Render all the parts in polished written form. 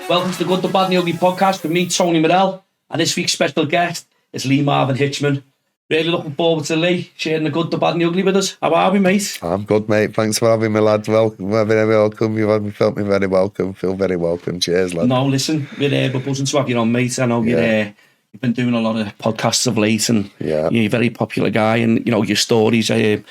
Welcome to the Good, the Bad and the Ugly podcast with me, Tony Morell, and this week's special guest is Marvin Hitchman. Really looking forward to Lee sharing the good, the bad and the ugly with us. How are we, mate? I'm good, mate. Thanks for having me, lad. Welcome, very welcome. You've felt me very welcome. Feel very welcome. Cheers, lad. No, listen, we're buzzing to have you on, mate. I know you've been doing a lot of podcasts of late, and you're a very popular guy, and you know your stories are,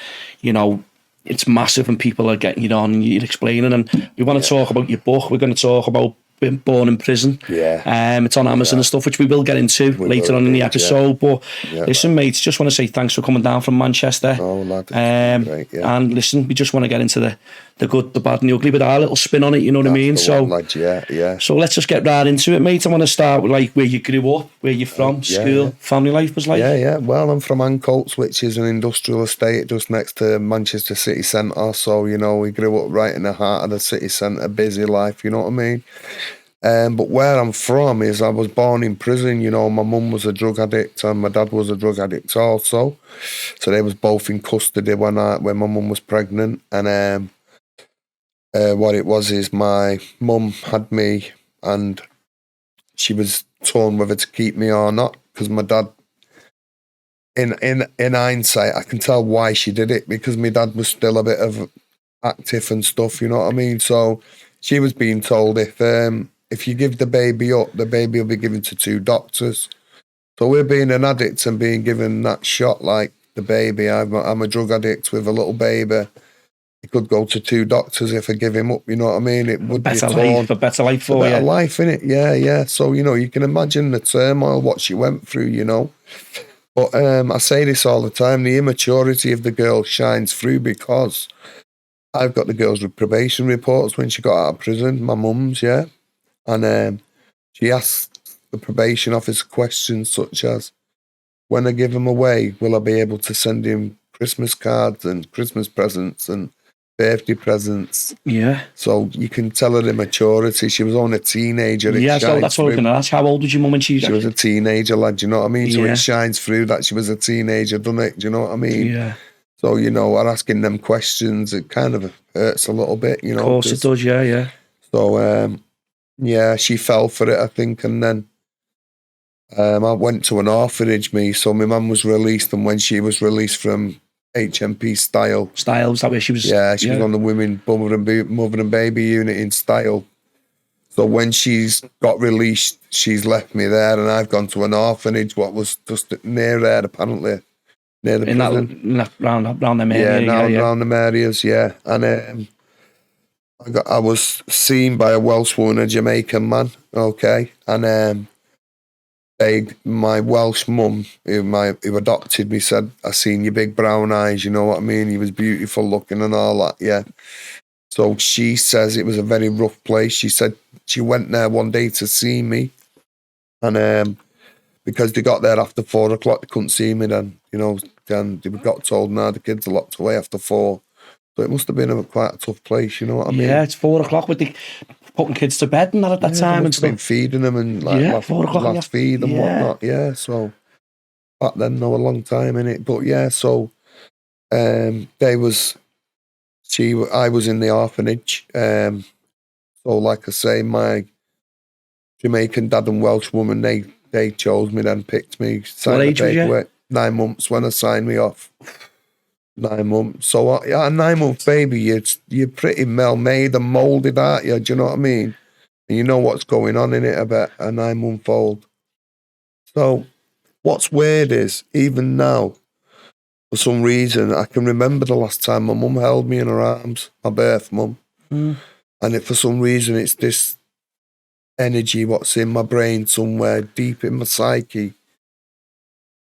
it's massive, and people are getting you on and you're explaining. And we want to talk about your book. We're going to talk about being born in prison. It's on Amazon and stuff, which we will get into later on in the episode. But listen, mates, just want to say thanks for coming down from Manchester. Oh, lad. Great, and listen, we just want to get into the good, the bad and the ugly with our little spin on it, you know what I mean? So, lad, so let's just get right into it, mate. I want to start with like where you grew up, where you're from, school, family life was like. Well, I'm from Ancoats, which is an industrial estate just next to Manchester city centre. So, we grew up right in the heart of the city centre, busy life, you know what I mean? But where I'm from is I was born in prison. My mum was a drug addict and my dad was a drug addict also. So they was both in custody when my mum was pregnant. And what it was is my mum had me and she was torn whether to keep me or not, because my dad, in hindsight, I can tell why she did it, because my dad was still a bit of active and stuff, you know what I mean? So she was being told if you give the baby up, the baby will be given to 2 doctors. So we're being an addict and being given that shot like the baby. I'm a drug addict with a little baby. He could go to 2 doctors if I give him up, you know what I mean? It would better be torn. Better life for you. Better life, innit? Yeah. So, you can imagine the turmoil, what she went through, But I say this all the time, the immaturity of the girl shines through, because I've got the girls with probation reports when she got out of prison, my mum's, and she asked the probation officer questions such as, when I give him away, will I be able to send him Christmas cards and Christmas presents and birthday presents? Yeah. So you can tell her immaturity. She was only a teenager. So that's what I was going to ask. How old was your mum when she was a teenager, lad, do you know what I mean? So it shines through that she was a teenager, doesn't it? Do you know what I mean? Yeah. So, we're asking them questions. It kind of hurts a little bit, Of course it does, yeah. So, she fell for it, I think. And then I went to an orphanage, so my mum was released. And when she was released from HMP Style. Style, is that where she was? Yeah, she was on the women mother and baby unit in Style. So when she's got released, she's left me there. And I've gone to an orphanage, what was just near there, apparently. Near the prison. Round them areas. Round them areas, And I was seen by a Welsh woman, a Jamaican man, okay, and my Welsh mum, who adopted me, said, "I seen your big brown eyes, you know what I mean? You was beautiful looking and all that, So she says it was a very rough place. She said she went there one day to see me, and because they got there after 4 o'clock, they couldn't see me then, then they got told, now the kids are locked away after 4. So it must have been quite a tough place, you know what I mean? Yeah, it's 4 o'clock with the putting kids to bed and that at that time. And stuff. Feeding them and last 4 o'clock last feed and whatnot. So back then, a long time in it. But so I was in the orphanage. So like I say, my Jamaican dad and Welsh woman, they chose me, then picked me. What age was you? 9 months when I signed me off. 9 months. So a 9-month baby, you're pretty well-made and moulded, aren't you? Do you know what I mean? And you know what's going on in it about a 9-month-old. So what's weird is, even now, for some reason, I can remember the last time my mum held me in her arms, my birth mum. And for some reason, it's this energy what's in my brain somewhere deep in my psyche.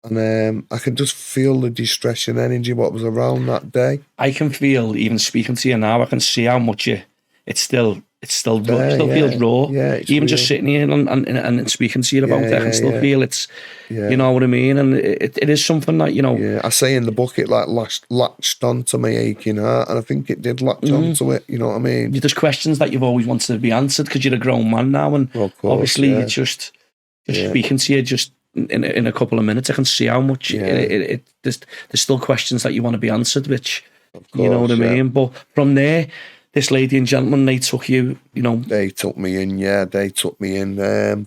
And I can just feel the distress and energy what was around that day. I can feel, even speaking to you now, I can see how much it still feels raw. Yeah, even real. Just sitting here and speaking to you about it, I can still feel it's, you know what I mean? And it is something that, Yeah, I say in the book it latched onto my aching heart, and I think it did latch onto it, you know what I mean? There's questions that you've always wanted to be answered because you're a grown man now, and obviously it's just speaking to you just in a couple of minutes, I can see how much there's still questions that you want to be answered, which, you know what I mean? But from there, this lady and gentleman, they took you, They took me in, yeah, they took me in.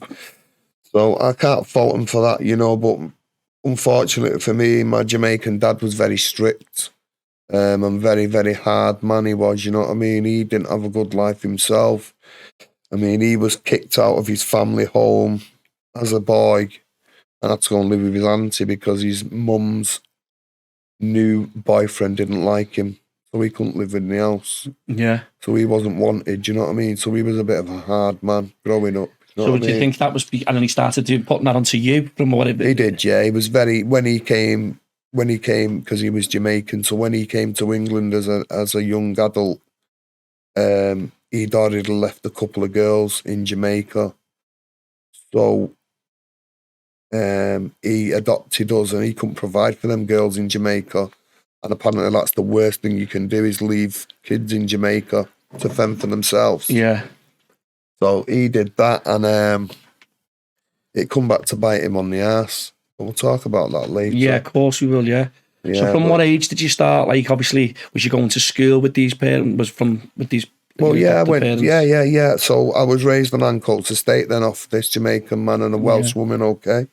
So I can't fault them for that, but unfortunately for me, my Jamaican dad was very strict. And very, very hard man he was, you know what I mean? He didn't have a good life himself. I mean, he was kicked out of his family home as a boy and had to go and live with his auntie because his mum's new boyfriend didn't like him. So he couldn't live in the house. Yeah. So he wasn't wanted, you know what I mean? So he was a bit of a hard man growing up. So do you think that was, and then he started putting that onto you from whatever? He did, yeah. He was very, when he came, because he was Jamaican, so when he came to England as a young adult, he'd already left a couple of girls in Jamaica. So he adopted us and he couldn't provide for them girls in Jamaica. And apparently that's the worst thing you can do is leave kids in Jamaica to fend for themselves. Yeah. So he did that and it come back to bite him on the arse. But we'll talk about that later. Yeah, of course we will, yeah. So from what age did you start? Like, obviously, was you going to school with these parents? Well, yeah, I went. Parents? Yeah. So I was raised on Ancoats Estate then off this Jamaican man and a Welsh woman, okay?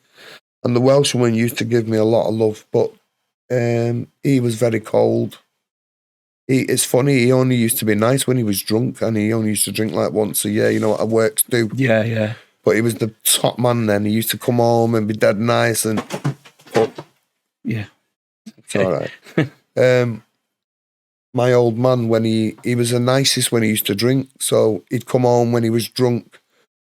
And the Welsh woman used to give me a lot of love, but he was very cold. It's funny, he only used to be nice when he was drunk and he only used to drink like once a year, you know what our works do. Yeah. But he was the top man then. He used to come home and be dead nice and... Yeah. It's all right. My old man, when he was the nicest when he used to drink, so he'd come home when he was drunk,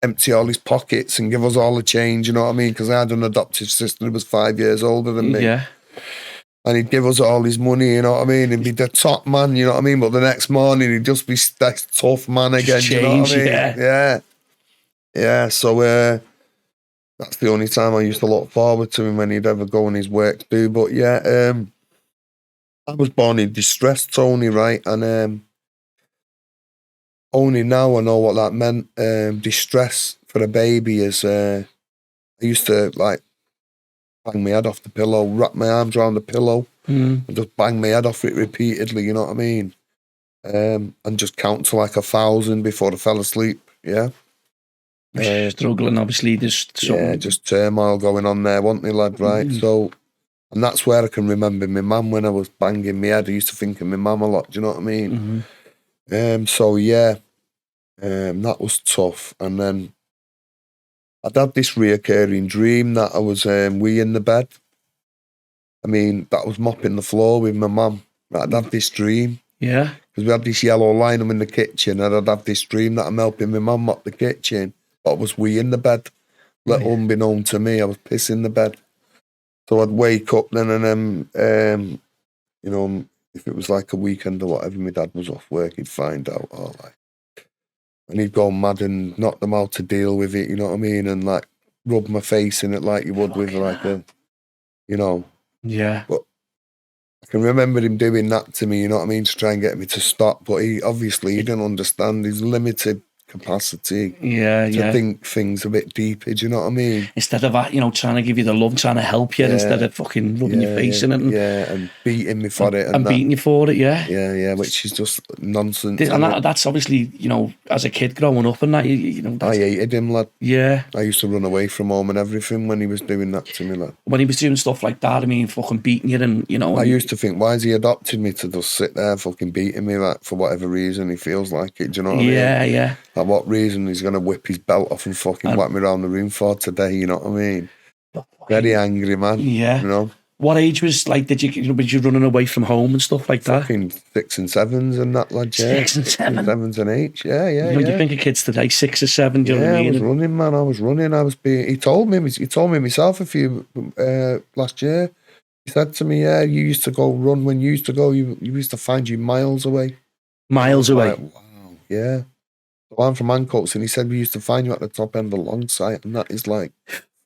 empty all his pockets and give us all the change, you know what I mean? Because I had an adoptive sister who was 5 years older than me. Yeah. And he'd give us all his money, you know what I mean? He'd be the top man, you know what I mean? But the next morning, he'd just be that tough man again, change, you know what I mean? Yeah. Yeah, so that's the only time I used to look forward to him when he'd ever go on his work do. But yeah, I was born in distress, Tony, right? And only now I know what that meant. Distress for a baby is, I used to like bang my head off the pillow, wrap my arms around the pillow, and just bang my head off it repeatedly, you know what I mean? And just count to like 1,000 before I fell asleep, yeah? Struggling, obviously, just turmoil going on there, wasn't there, lad, right? So, and that's where I can remember my mum when I was banging my head. I used to think of my mum a lot, do you know what I mean? So, yeah, that was tough. And then I'd had this reoccurring dream that I was wee in the bed. I mean, that was mopping the floor with my mum. I'd had this dream. Yeah. Because we had this yellow linoleum in the kitchen and I'd have this dream that I'm helping my mum mop the kitchen. But I was wee in the bed. Unbeknown to me, I was pissing the bed. So I'd wake up then and then, you know, if it was like a weekend or whatever, my dad was off work, he'd find out, and he'd go mad and knock them out to deal with it, you know what I mean? And like rub my face in it like you would with like a, you know. Yeah. But I can remember him doing that to me, you know what I mean, to try and get me to stop. But he didn't understand his limited capacity to think things a bit deeper, do you know what I mean? Instead of trying to give you the love, trying to help you, instead of fucking rubbing your face in it and beating me for it and beating you for it, which is just nonsense. And that's obviously, as a kid growing up and that, I hated him, lad. Yeah. I used to run away from home and everything when he was doing that to me, lad. When he was doing stuff like that, I mean, fucking beating you and, I used to think, why has he adopted me to just sit there fucking beating me, like, for whatever reason he feels like it, do you know what I mean? Yeah. Like, what reason he's going to whip his belt off and fucking whack me around the room for today, you know what I mean? Very angry, man. Yeah. You know? What age was, like, was you running away from home and stuff like that? Fucking 6 and 7s and that, lad, yeah. 6 and 7? 7s and 8s, yeah. You think of kids today, 6 or 7, do you know what I mean? I was running, man, I was running. He told me myself last year. He said to me, you used to go run when you used to go, you used to find you miles away. Miles away? Like, wow, yeah. So I'm from Ancoats and he said we used to find you at the top end of the long site and that is like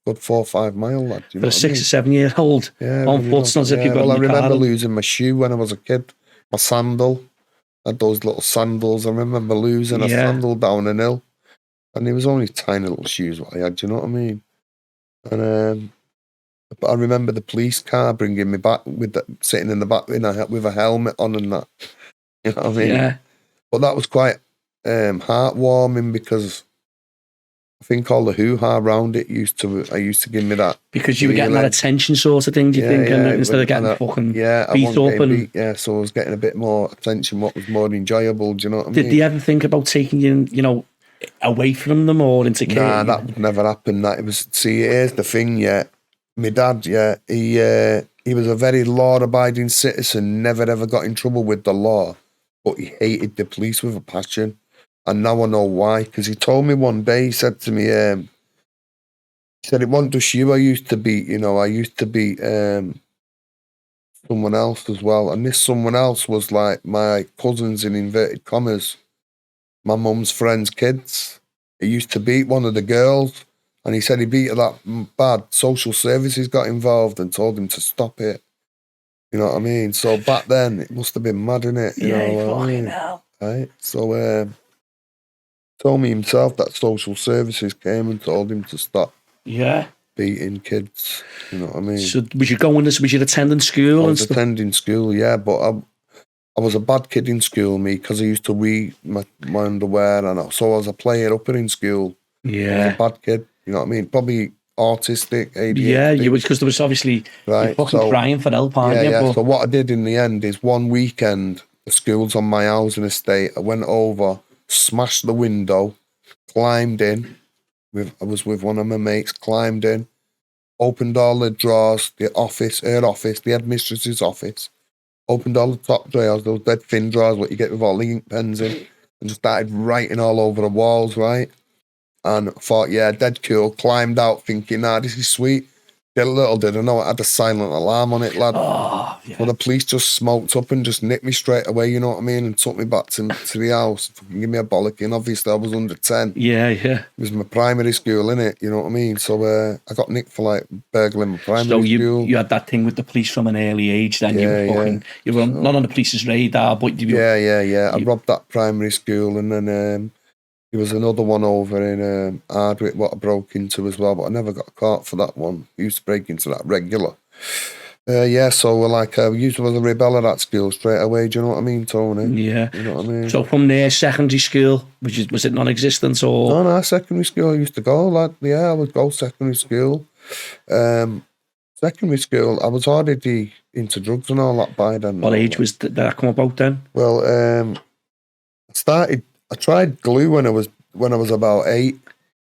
good 4 or 5 mile, lad. You know for a 6 or 7 year old on foot, not as if you've got I remember losing my shoe when I was a kid. My sandal. I had those little sandals. I remember losing a sandal down an hill. And it was only tiny little shoes what I had, do you know what I mean? And but I remember the police car bringing me back sitting in the back with a helmet on and that. You know what I mean? Yeah. But that was quite heartwarming because I think all the hoo-ha around it used to give me that. Because you were getting that attention sort of thing, do you think? And instead of getting fucking beat up and... Yeah, so I was getting a bit more attention, what was more enjoyable, do you know what I mean? Did they ever think about taking you, away from them or into care? Nah, that would never happen. That it was. See, here's the thing. Yeah, my dad. Yeah, he was a very law-abiding citizen. Never ever got in trouble with the law, but he hated the police with a passion. And now I know why. Because he told me one day. He said to me, he said, "It wasn't just you. I used to beat. I used to beat someone else as well. And this someone else was like my cousins in inverted commas." My mum's friends' kids. He used to beat one of the girls, and he said he beat her that bad. Social services got involved and told him to stop it. You know what I mean? So back then, it must have been mad, innit? Fucking hell. Right? So, told me himself that social services came and told him to stop beating kids. You know what I mean? So was you going this? Was you attending school? I was attending school, yeah, but I was a bad kid in school, me, because I used to wear my underwear, and so I was a player upper in school. Yeah. I was a bad kid, you know what I mean? Probably autistic, ADHD. Yeah, you was, because there was obviously you're fucking crying for help, aren't you? Yeah, so what I did in the end is one weekend, the school's on my housing estate, I went over, smashed the window, climbed in, I was with one of my mates, climbed in, opened all the drawers, her office, the headmistress's office, opened all the top drawers, those dead thin drawers, what you get with all the ink pens in, and just started writing all over the walls, right? And I thought, yeah, dead cool. Climbed out thinking, this is sweet. Little did I know it had a silent alarm on it, lad. Oh, yeah. So the police just smoked up and just nicked me straight away, you know what I mean? And took me back to the house, fucking give me a bollocking. Obviously, I was under 10. Yeah. It was my primary school, innit? You know what I mean? So I got nicked for like burgling my primary school. So you had that thing with the police from an early age then. You were not on the police's radar, but you... Yeah. I robbed that primary school, and then there was another one over in Hardwick what I broke into as well, but I never got caught for that one. I used to break into that regular. So I used to was a rebel at that school straight away, do you know what I mean, Tony? Yeah. You know what I mean? So from there, secondary school, was it non-existent or...? No, secondary school I used to go, lad. Yeah, I would go secondary school. Secondary school, I was already into drugs and all that by then. What age did that come about then? Well, I tried glue when I was about 8.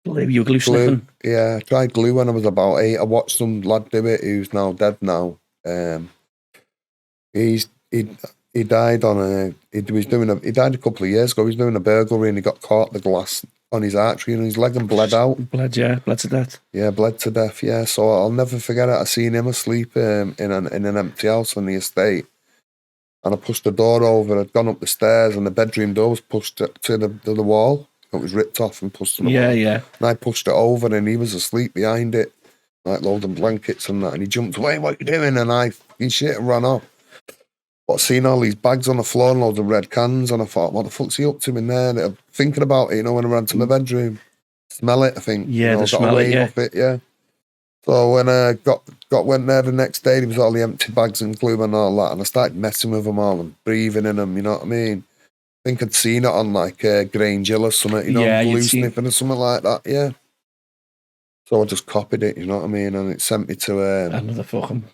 You were glue sniffing? Yeah, I tried glue when I was about 8. I watched some lad do it who's now dead now. He died he died a couple of years ago. He was doing a burglary and he got caught the glass on his artery and his leg and bled out. Bled to death. Yeah, bled to death, yeah. So I'll never forget it. I seen him asleep in an empty house on the estate. And I pushed the door over. I'd gone up the stairs, and the bedroom door was pushed to the wall. It was ripped off and pushed to the wall. Yeah. And I pushed it over, and he was asleep behind it, like loading blankets and that. And he jumped away. "What are you doing?" And he shit and ran off. But I seen all these bags on the floor and loads of red cans, and I thought, "What the fuck's he up to in there?" And I'm thinking about it, when I ran to my bedroom, smell it. I think, yeah, the got smell away it, off it, yeah. So when I went there the next day, there was all the empty bags and glue and all that, and I started messing with them all and breathing in them, you know what I mean? I think I'd seen it on like Grange Hill or something, glue sniffing or something like that, yeah. So I just copied it, you know what I mean? And it sent me to another fucking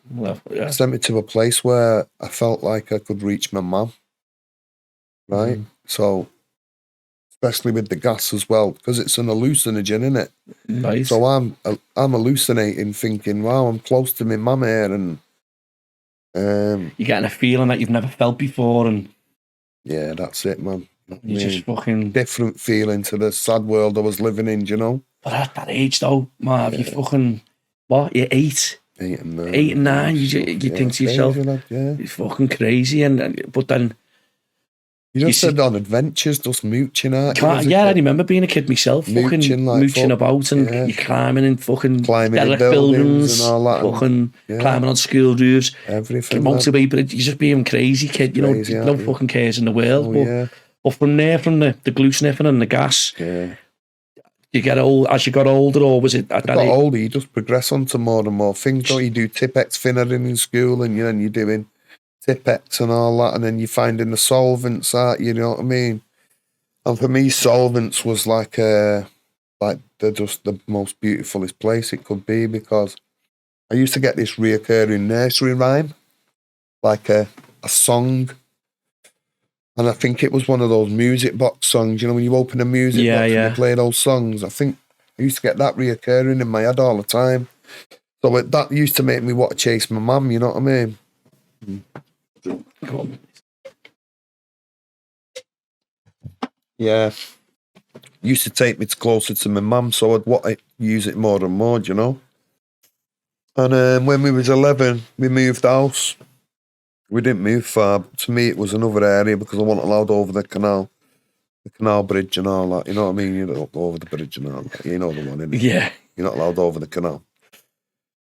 sent me to a place where I felt like I could reach my mum, right? So especially with the gas as well, because it's an hallucinogen, isn't it? Nice. So I'm hallucinating, thinking, wow, I'm close to my mum here, and you're getting a feeling that you've never felt before, and yeah, that's it, man. You just fucking different feeling to the sad world I was living in, you know. But at that age, though, man, you fucking what? You're 8. 8 and 9. 8 and 9. You think to yourself, it's fucking crazy, but then. You just said on adventures, just mooching out. I remember being a kid myself, mooching about and you're climbing in fucking derelict buildings and all that, fucking climbing on school roofs, everything. Motorway, but you're just being crazy kid, no fucking cares in the world. But from there, from the glue sniffing and the gas, you get old as you got older, or was it? At that age? Older, you just progress on to more and more things. Don't you do Tipp-Ex thinnering in school, and you're doing Tipp-Ex and all that, and then you're finding the solvents out, you know what I mean? And for me, Solvents was like they're just the most beautifulest place it could be, because I used to get this reoccurring nursery rhyme, like a song. And I think it was one of those music box songs, you know, when you open a music box and you play those songs. I think I used to get that reoccurring in my head all the time. So that used to make me want to chase my mum, you know what I mean? Yeah. Used to take me closer to my mum, so I'd want to use it more and more, you know? And when we was 11, we moved house. We didn't move far. To me, it was another area because I wasn't allowed over the canal bridge and all that. You know what I mean? You don't go over the bridge and all that. You know the one, innit? Yeah. You're not allowed over the canal.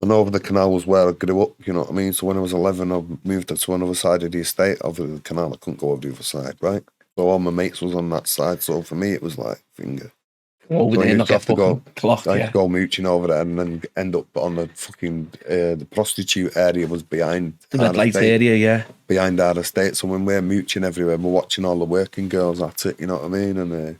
And over the canal was where I grew up, you know what I mean? So when I was 11, I moved to another side of the estate. Over the canal, I couldn't go over the other side, right? So all my mates was on that side. So for me, it was like finger. Over so there, not get fucking clocked, I had to go mooching over there and then end up on the fucking, the prostitute area was behind the red light area, yeah. Behind our estate. So when we're mooching everywhere, we're watching all the working girls at it, you know what I mean? And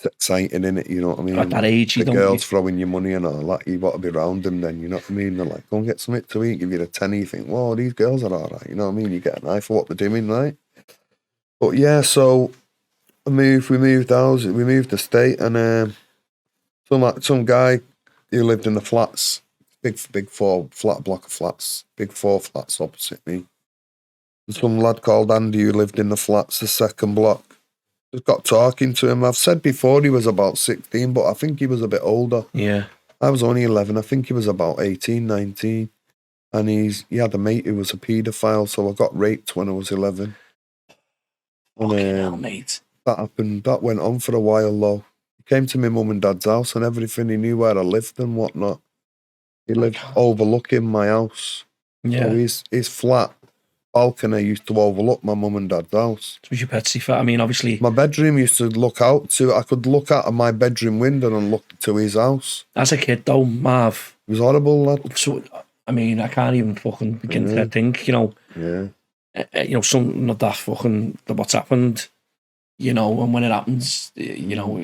it's exciting, innit, you know what I mean? At that age, the girls throwing you money and all that, you want to be around them then, you know what I mean? They're like, go and get something to eat, give you a tenner, you think, whoa, these girls are all right, you know what I mean? You get an eye for what they're doing, right? But yeah, so we moved house, we moved estate, and some guy who lived in the flats, big block of flats, big 4 flats opposite me. And some lad called Andy who lived in the flats, the second block. Just got talking to him. I've said before he was about 16, but I think he was a bit older. Yeah. I was only 11. I think he was about 18, 19. And he had a mate who was a paedophile, so I got raped when I was 11. Fucking hell, mate. That happened. That went on for a while, though. He came to my mum and dad's house and everything. He knew where I lived and whatnot. He lived overlooking my house. Yeah. So his flat balcony used to overlook my mum and dad's house. So was your Petsy fat? I mean, obviously... My bedroom used to look out to... I could look out of my bedroom window and look to his house. As a kid, though, Marv... It was horrible, lad. So, I mean, I can't even fucking begin to think, you know... Yeah. You know, something of that fucking... What's happened, you know, and when it happens, you know,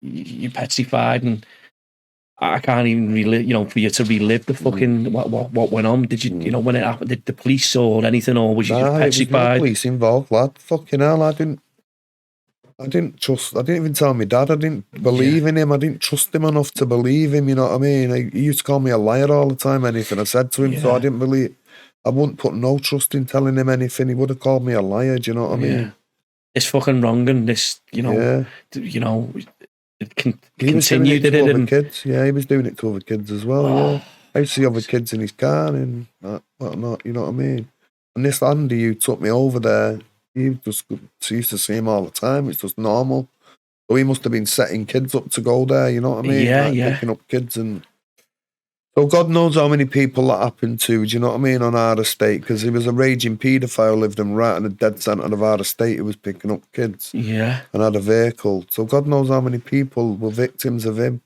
you're petrified, and I can't even relive, you know, for you to relive the fucking what went on. Did you, you know, when it happened, did the police or anything, or was you just petrified? There was no police involved, lad. Fucking hell, I didn't even tell my dad. I didn't believe in him. I didn't trust him enough to believe him, you know what I mean? He used to call me a liar all the time, anything I said to him, so I didn't believe. I wouldn't put no trust in telling him anything. He would have called me a liar, do you know what I mean? It's fucking wrong, and this, you know, it continued, did it? And kids, he was doing it to other kids as well. Yeah, I used to see other kids in his car and whatnot. You know what I mean? And this Andy who took me over there, he used to see him all the time. It's just normal. So he must have been setting kids up to go there. You know what I mean? Yeah, picking up kids and. So God knows how many people that happened to, do you know what I mean, on our estate, because he was a raging paedophile, lived in right in the dead centre of our estate, who was picking up kids. Yeah. And had a vehicle. So God knows how many people were victims of him.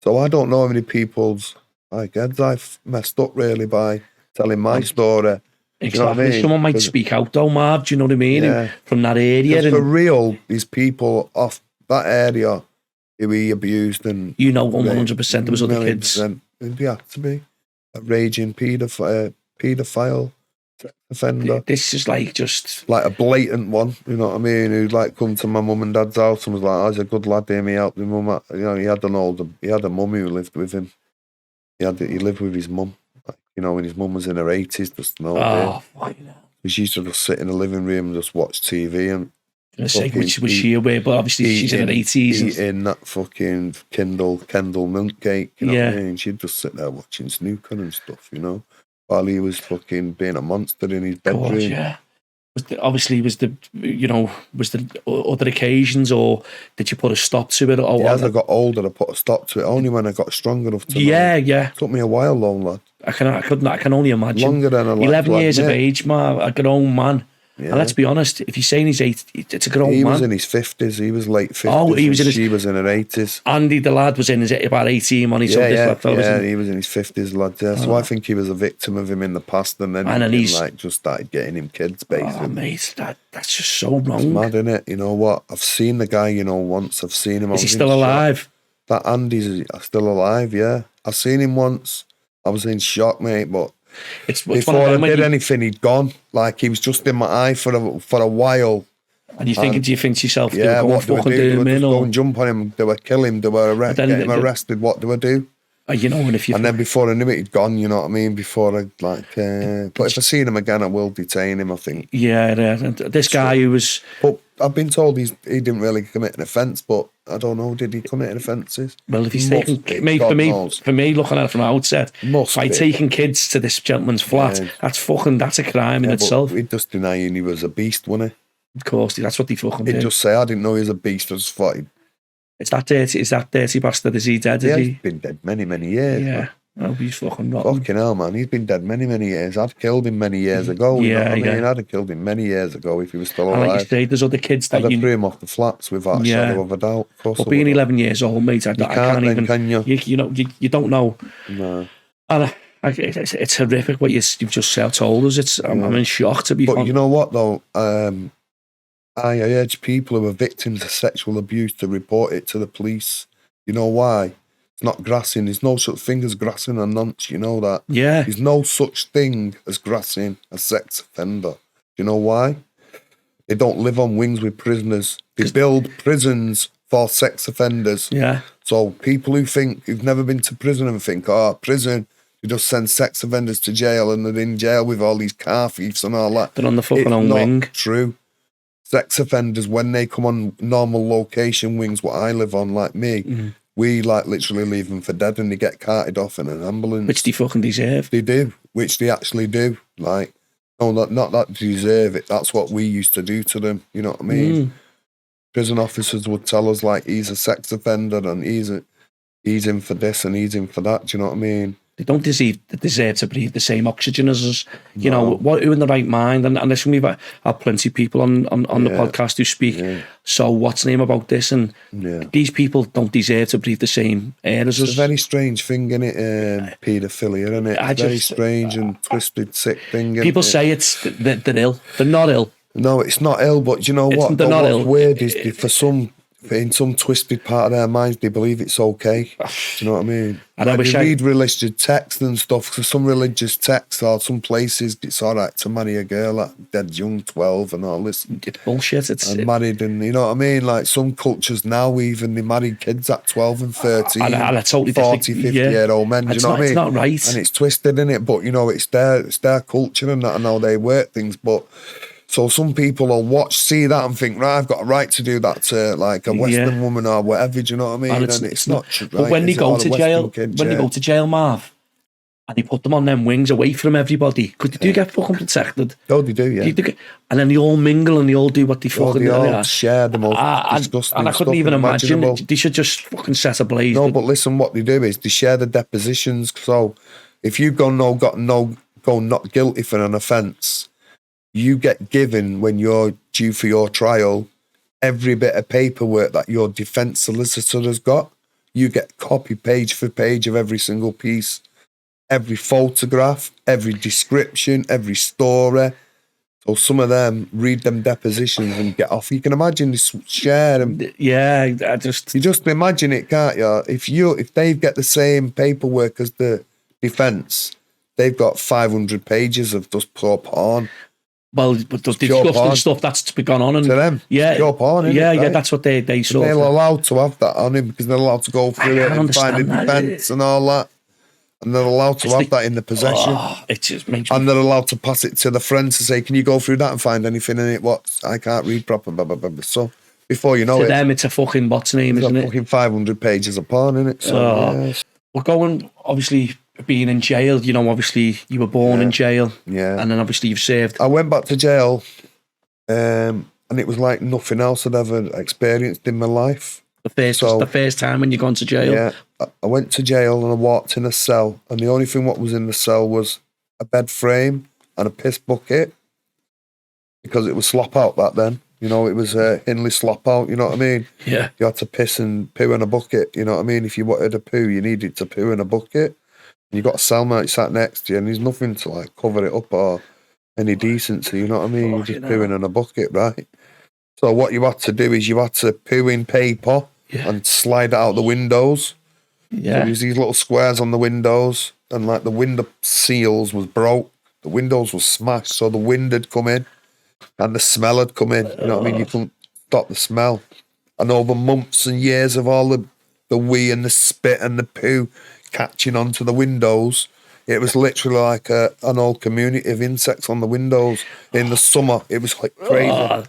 So I don't know how many people's heads I've messed up really by telling my story. Exactly. You know what I mean? Someone might speak out though, Marv, do you know what I mean? Yeah. From that area. And for real, these people off that area who he abused and... You know 100% there was other kids. It'd have to be a raging paedophile offender. This is like just... Like a blatant one, you know what I mean? Who'd like come to my mum and dad's house and was like, he's a good lad, hear me out. You know, he had a mum who lived with him. He lived with his mum. You know, when his mum was in her 80s, just no idea. She used to just sit in the living room and just watch TV and... Which was she aware, but obviously she's in her 80s. Eating that fucking Kendall milk cake, you know what I mean? She'd just sit there watching snooker and stuff, you know, while he was fucking being a monster in his bedroom. God, yeah. Was there other occasions, or did you put a stop to it? As I got older, I put a stop to it, only when I got strong enough to know. It took me a while, though, lad. I can only imagine. Longer than 11 years of age, man, a grown man. And let's be honest, if you're saying he's 80, it's a grown man. He was in his 50s. He was late 50s. Oh, he was she was in her 80s. Andy, the lad, was in his about 18 when he saw this lad. Yeah, he was in his 50s, lad. Yeah. So I think he was a victim of him in the past, and then he's like just started getting him kids, basically. Oh, mate, that's just so wrong. It's mad, isn't it? You know what? I've seen the guy, once. I've seen him. Is he still alive? That Andy's still alive, yeah. I've seen him once. I was in shock, mate, but before I did anything, he'd gone. Like, he was just in my eye for a while. And do you think to yourself, what do I do? Do I go and jump on him? Do I kill him? Do I get him arrested? What do I do? And then before I knew it, he'd gone, you know what I mean? Before I, but if I see him again, I will detain him, I think. Yeah, this guy who was... But I've been told he didn't really commit an offence, but I don't know, did he commit an offences? Well, if he's taking... For me, looking at it from the outset, by taking kids to this gentleman's flat, that's a crime in itself. He'd just denying he was a beast, wasn't he? Of course, that's what they fucking do. He'd just say, I didn't know he was a beast, I just thought Is that dirty bastard? Is he dead? He's been dead many, many years. Yeah. Oh, he's fucking rotten. Fucking hell, man. He's been dead many, many years. I'd killed him many years ago. You know what I mean? I'd have killed him many years ago if he was still alive. And like you say, there's other kids that I'd have threw him off the flats without a shadow of a doubt. But being 11 years old, mate, I can't even... Can you? You don't know. No. And it's horrific what you've just told us. I'm in shock, to be honest. But you know what, though? I urge people who are victims of sexual abuse to report it to the police. You know why? It's not grassing. There's no such thing as grassing a nonce. You know that? Yeah. There's no such thing as grassing a sex offender. You know why? They don't live on wings with prisoners. They build prisons for sex offenders. Yeah. So people who've never been to prison and think, prison, you just send sex offenders to jail and they're in jail with all these car thieves and all that. They're on the fucking own wing. It's not true. Sex offenders, when they come on normal location wings, what I live on, like me, we literally leave them for dead and they get carted off in an ambulance. Which they fucking deserve. They do, which they actually do. Like, no, not that they deserve it. That's what we used to do to them. You know what I mean? Prison officers would tell us, he's a sex offender and he's in for this and he's in for that. Do you know what I mean? They don't deserve to breathe the same oxygen as us. You know, who in the right mind? And listen, we've had plenty of people on the podcast who speak, so what's the name about this? And these people don't deserve to breathe the same air as us. It's a very strange thing, isn't it? Paedophilia, isn't it? It's very strange and twisted, sick thing. People say they're ill. They're not ill. No, it's not ill, but you know what? What's weird is in some twisted part of their minds, they believe it's okay. Do you know what I mean? And they read religious texts and stuff, because some religious texts or some places, it's all right to marry a girl at dead young, 12 and all this. It's bullshit. And married, and you know what I mean? Like some cultures now, even they marry kids at 12 and 13, and I totally 40, 50-year-old men. Do you know what I mean? It's not right. And it's twisted, innit? But, it's their culture and that and how they work things, but... So some people will see that and think, right, I've got a right to do that to a Western woman or whatever. Do you know what I mean? And it's not right. But when they go to jail, Marv, and they put them on them wings away from everybody, because they do get fucking protected. Oh, they do, yeah. And then they all mingle and they all do what they fucking do. They all share the most disgusting and I couldn't even imagine. They should just fucking set ablaze. No, but listen, what they do is they share the depositions. So if you go not guilty for an offence, you get given, when you're due for your trial, every bit of paperwork that your defence solicitor has got. You get copy page for page of every single piece, every photograph, every description, every story. So some of them read them depositions and get off. You can imagine this share them. Yeah, you just imagine it, can't you? If they get the same paperwork as the defence, they've got 500 pages of just pure porn. Well, but the disgusting stuff that's gone on, and to them, pure porn, yeah, that's what they saw. They're allowed to have that on him because they're allowed to go through it and find the defence and all that, and they're allowed to have that in the possession. It just makes and they're allowed to pass it to the friends to say, "Can you go through that and find anything in it? What I can't read proper." Blah, blah, blah, blah. So before you know to them, it's a fucking what's name, isn't it? Fucking 500 pages of porn in it. So we're going obviously. Being in jail, obviously you were born in jail, and then obviously you've served. I went back to jail, and it was like nothing else I'd ever experienced in my life. The first time when you gone to jail. Yeah, I went to jail and I walked in a cell, and the only thing what was in the cell was a bed frame and a piss bucket. because it was slop out back then. You know, it was Hindley slop out, you know what I mean? Yeah. You had to piss and poo in a bucket, you know what I mean? If you wanted to poo, you needed to poo in a bucket. And you got a cellmate sat next to you, and there's nothing to, like, cover it up or any decency, you know what I mean? You're just pooing in a bucket, right? So what you had to do is you had to poo in paper and slide it out the windows. Yeah. So there's these little squares on the windows, and, like, the window seals was broke. The windows were smashed, so the wind had come in. And the smell had come in, you know what I mean? You couldn't stop the smell. And over months and years of all the wee and the spit and the poo catching onto the windows, it was literally like an old community of insects on the windows in the summer. It was like crazy.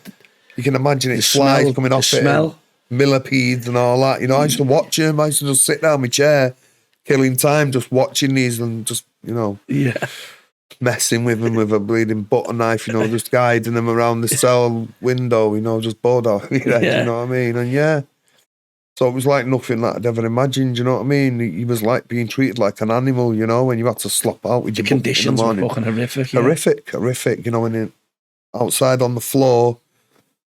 You can imagine it, flies coming off it, millipedes and all that. You know, I used to watch them. I used to just sit down in my chair, killing time, just watching these and just, you know. Yeah. Messing with them with a bleeding butter knife, you know, just guiding them around the cell window, you know, just bored out of your head, you know what I mean? And so it was like nothing that I'd ever imagined, you know what I mean? He was like being treated like an animal, you know, when you had to slop out with your conditions were fucking horrific. Horrific, you know, and outside on the floor,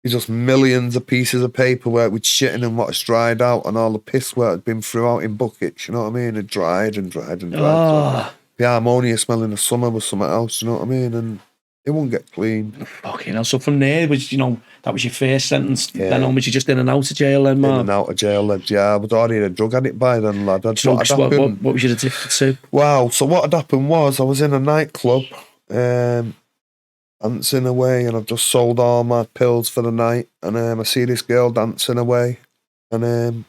there's just millions of pieces of paper where it was shitting and what was dried out, and all the piss where it had been through out in buckets, you know what I mean? It dried and dried and dried. So, the ammonia smell in the summer was something else, you know what I mean? And it wouldn't get cleaned. Fucking hell. So from there, was, you know, that was your first sentence. Yeah. Then on, was you just in and out of jail then, man? In and out of jail, yeah. I was already a drug addict by then, lad. Drugs, what was you addicted to? Wow, so what had happened was I was in a nightclub, dancing away, and I've just sold all my pills for the night, and I see this girl dancing away, and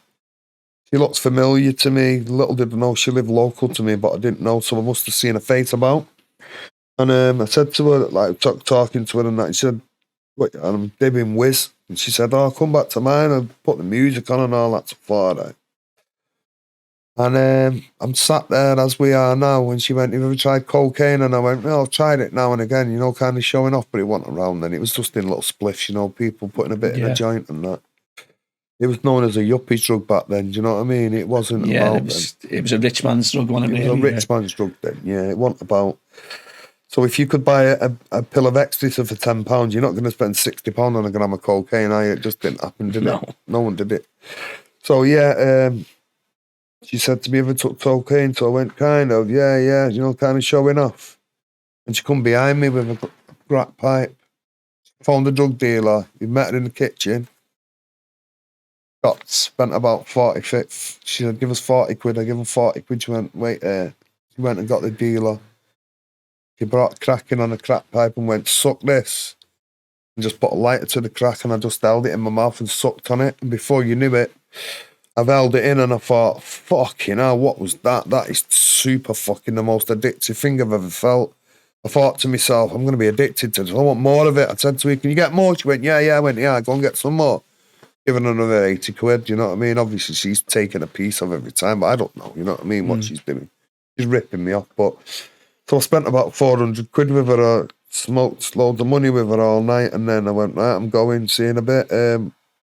she looks familiar to me. Little did I know she lived local to me, but I didn't know, so I must have seen her face about. And I said to her, like, talking to her and that, she said, "What, I'm dibbing whiz." And she said, "Oh, come back to mine and put the music on and all that to Friday." And I'm sat there as we are now, and she went, "Have you ever tried cocaine?" And I went, "Well, I've tried it now and again, you know, kind of showing off, but it wasn't around then. It was just in little spliffs, you know, people putting a bit in a joint and that." It was known as a yuppie drug back then, do you know what I mean? It wasn't about... It was a rich man's drug, wasn't it? It was a rich man's drug then, it wasn't about... So if you could buy a pill of ecstasy for £10, you're not going to spend £60 on a gram of cocaine, It just didn't happen, did it? No one did it. So, she said to me, "Have you took cocaine?" So I went, "Kind of, yeah, you know, kind of showing off." And she come behind me with a crack pipe. Found a drug dealer. We met her in the kitchen. Spent about 40 quid. She said, "Give us 40 quid. I give her 40 quid. She went, "Wait there." She went and got the dealer. She brought crack in on a crack pipe and went, "Suck this." And just put a lighter to the crack, and I just held it in my mouth and sucked on it. And before you knew it, I've held it in and I thought, fucking hell, what was that? That is super fucking the most addictive thing I've ever felt. I thought to myself, I'm going to be addicted to this. I want more of it. I said to her, "Can you get more?" She went, yeah. I went, "Yeah, go and get some more." Given another 80 quid, you know what I mean? Obviously, she's taking a piece of every time, but I don't know, you know what I mean, what she's doing. She's ripping me off. But so I spent about 400 quid with her, smoked loads of money with her all night, and then I went, "Right, I'm going, see you in a bit.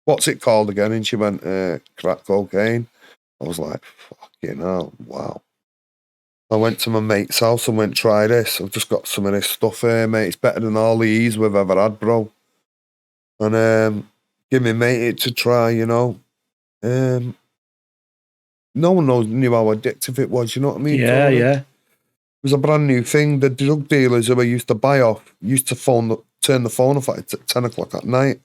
What's it called again?" And she went, "Crack cocaine." I was like, fucking hell, wow. I went to my mate's house and went, "Try this. I've just got some of this stuff here, mate. It's better than all the E's we've ever had, bro." And give me mate it to try, you know. No one knew how addictive it was, you know what I mean? Yeah. It was a brand new thing. The drug dealers who I used to buy off used to turn the phone off at 10 o'clock at night.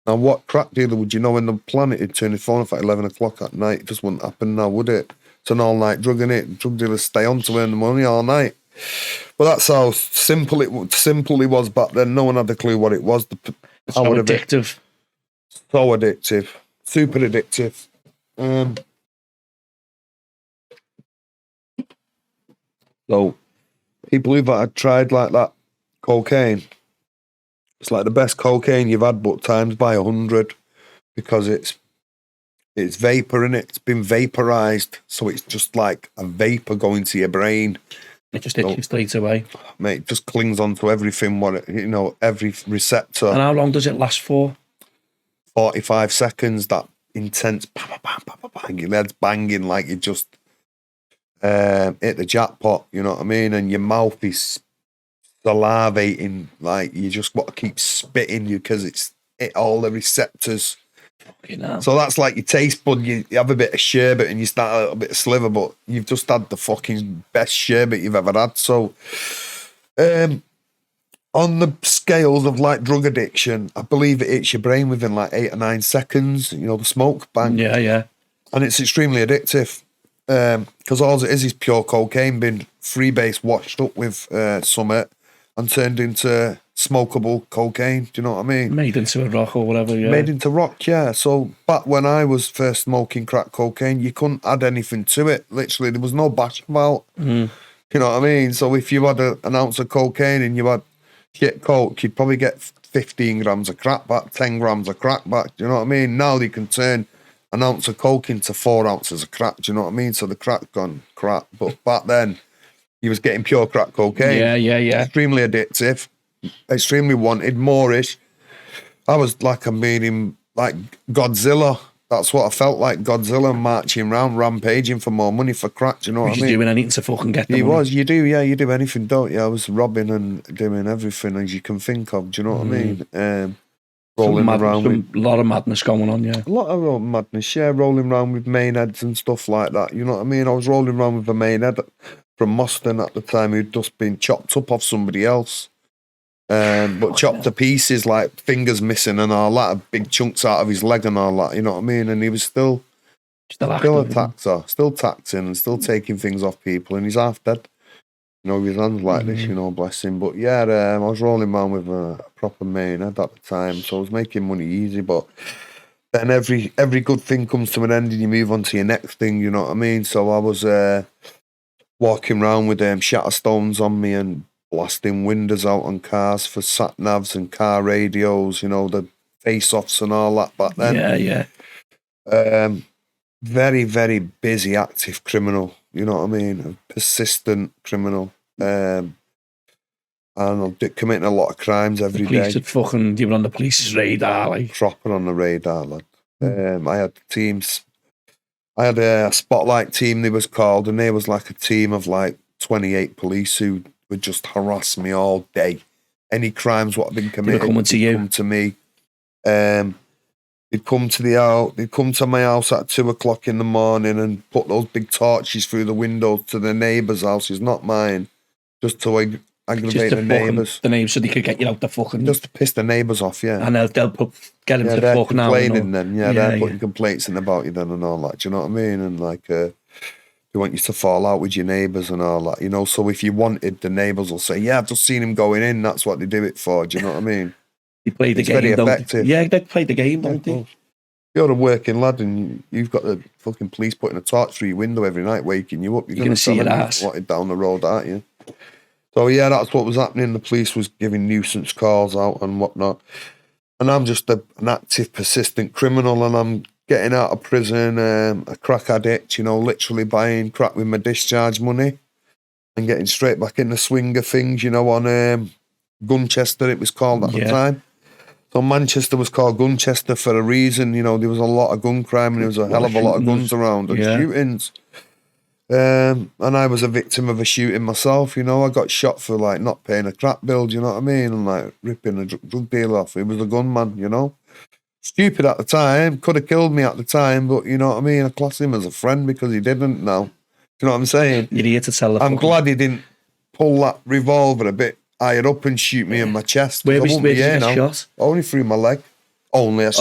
Now, what crack dealer would you know in the planet would turn his phone off at 11 o'clock at night? It just wouldn't happen now, would it? It's an all-night drug, innit? Drug dealers stay on to earn the money all night. But that's how simple it was back then. No one had a clue what it was. It's so addictive. So addictive. Super addictive. So, people who've had tried like that cocaine, it's like the best cocaine you've had, but times by 100, because it's vapor in it. It's been vaporized, so it's just like a vapor going to your brain. It just hits you straight away, mate. It just clings onto everything. Every receptor. And how long does it last for? 45 seconds. That intense, bang, bang, your head's banging like you just hit the jackpot. You know what I mean? And your mouth is salivating, like you just got to keep spitting you because it's all the receptors. So that's like your taste bud. You have a bit of sherbet and you start a little bit of sliver, but you've just had the fucking best sherbet you've ever had. So, on the scales of like drug addiction, I believe it hits your brain within like 8 or 9 seconds. You know, the smoke bang. Yeah. And it's extremely addictive because all it is pure cocaine being freebase washed up with summit and turned into smokable cocaine. Do you know what I mean? Made into a rock or whatever, yeah. Made into rock, yeah. So back when I was first smoking crack cocaine, you couldn't add anything to it. Literally, there was no bash about. You know what I mean? So if you had an ounce of cocaine and you had shit coke, you'd probably get 15 grams of crack back, 10 grams of crack back. Do you know what I mean? Now they can turn an ounce of coke into 4 ounces of crack. Do you know what I mean? So the crack gone crap. But back then, you was getting pure crack cocaine. Yeah. Extremely addictive. Extremely wanted, moreish. I was like a meeting like Godzilla. That's what I felt like, Godzilla marching around, rampaging for more money for crack. Do you know what I mean? He's doing anything to fucking get the money. He was, you do anything, don't you? I was robbing and doing everything as you can think of. Do you know what I mean? Rolling around with a lot of madness going on, yeah. A lot of madness, yeah. Rolling around with main heads and stuff like that. You know what I mean? I was rolling around with a main head from Moston at the time who'd just been chopped up off somebody else. But chopped to pieces, like fingers missing and all that, big chunks out of his leg and all that, you know what I mean? And he was still a taxer, still taxing and still taking things off people, and he's half dead. You know, with his hands like this, you know, bless him. But yeah, I was rolling around with a proper main head at the time, so I was making money easy, but then every good thing comes to an end and you move on to your next thing, you know what I mean? So I was walking around with shatter stones on me and blasting windows out on cars for sat navs and car radios, you know, the face-offs and all that back then. Yeah. Very, very busy, active criminal, you know what I mean? A persistent criminal. And I'm committing a lot of crimes every day. You were on the police's radar, like. Proper on the radar, lad. I had teams. I had a spotlight team, they was called, and they was like a team of like 28 police who would just harass me all day. Any crimes what had been committed, coming to you. Come to me. They'd come to my house at 2:00 in the morning and put those big torches through the windows to the neighbours' houses, not mine, just to aggravate the neighbours. The neighbours, so they could get you out the fucking. Just to piss the neighbours off, yeah. And they'll get them to fuck now. They're putting complaints in about you then and all that. Do you know what I mean? And like, they want you to fall out with your neighbours and all that, you know. So if you wanted, the neighbours will say, "Yeah, I've just seen him going in." That's what they do it for. Do you know what I mean? They play the game. Very effective. Yeah, they play the game, don't they? You're a working lad and you've got the fucking police putting a torch through your window every night, waking you up. You're going to see your ass. Wanted down the road, aren't you? So yeah, that's what was happening. The police was giving nuisance calls out and whatnot. And I'm just an active, persistent criminal, and I'm getting out of prison, a crack addict, you know, literally buying crack with my discharge money and getting straight back in the swing of things, you know, on Gunchester, it was called at the time. So Manchester was called Gunchester for a reason, you know, there was a lot of gun crime and there was a hell of a lot of guns around and shootings. And I was a victim of a shooting myself, you know. I got shot for like not paying a crack bill, do you know what I mean? And like ripping a drug dealer off. He was a gunman, you know. Stupid at the time, could have killed me at the time, but you know what I mean? I class him as a friend because he didn't now. Do you know what I'm saying? You're here to tell the I'm glad he didn't pull that revolver a bit higher up and shoot me in my chest. Where did you get shot? Only through my leg. Only. I was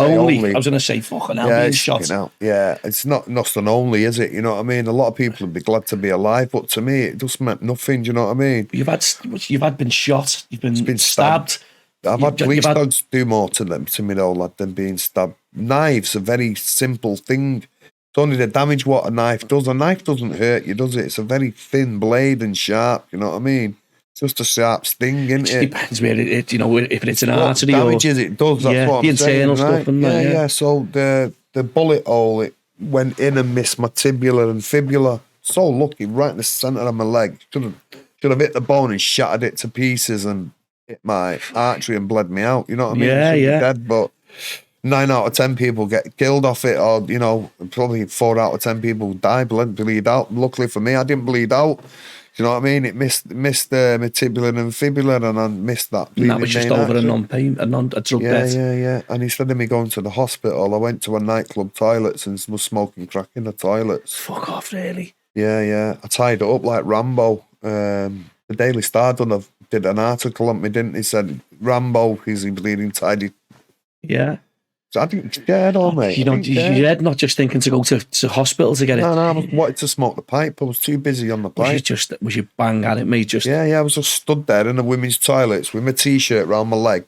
going to say, fucking hell, being shot. Yeah, it's not nothing only, is it? You know what I mean? A lot of people would be glad to be alive, but to me, it just meant nothing. Do you know what I mean? You've been shot. You've been stabbed. I've had police dogs do more to me though, lad, than being stabbed. Knives are a very simple thing. It's only the damage what a knife does. A knife doesn't hurt you, does it? It's a very thin blade and sharp. You know what I mean? It's just a sharp sting, isn't it? Depends where it, you know, if it's an artery or damages it does. That's what I'm saying, internal stuff, right? and that. Yeah. So the bullet hole, it went in and missed my tibula and fibula. So lucky, right in the centre of my leg. Should have hit the bone and shattered it to pieces and hit my artery and bled me out. You know what I mean? Yeah. Dead, but 9 out of 10 people get killed off it, or you know, probably 4 out of 10 people die, bleed out. Luckily for me, I didn't bleed out. Do you know what I mean? It missed my tibula and fibula, and I missed that. And that was just over a drug bet. Yeah. And instead of me going to the hospital, I went to a nightclub toilets and was smoking crack in the toilets. Fuck off, really? Yeah. I tied it up like Rambo. The Daily Star did an article on me, didn't he? Said Rambo, is he bleeding tidy? Yeah. So I didn't care, mate. You're not just thinking to go to hospital to get it. No, I wanted to smoke the pipe. I was too busy on the pipe. Was you bang at it, mate? Yeah, I was just stood there in the women's toilets with my t-shirt round my leg,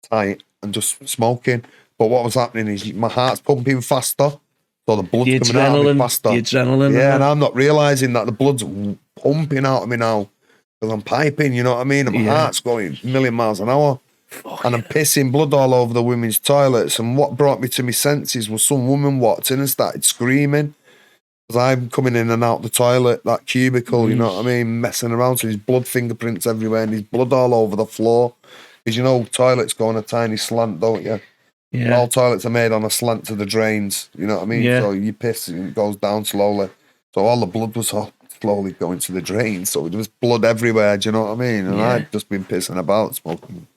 tight, and just smoking. But what was happening is my heart's pumping faster, so the blood's coming out of me faster. The adrenaline. Yeah, and I'm not realising that the blood's pumping out of me now because I'm piping, you know what I mean? And my heart's going a million miles an hour. And I'm pissing blood all over the women's toilets. And what brought me to my senses was some woman walked in and started screaming because I'm coming in and out the toilet, that cubicle, you know what I mean, messing around. So there's blood fingerprints everywhere and there's blood all over the floor. Because you know, toilets go on a tiny slant, don't you? Yeah. All toilets are made on a slant to the drains, you know what I mean? Yeah. So you piss and it goes down slowly. So all the blood was slowly going to the drains. So there was blood everywhere, do you know what I mean? And I'd just been pissing about, smoking.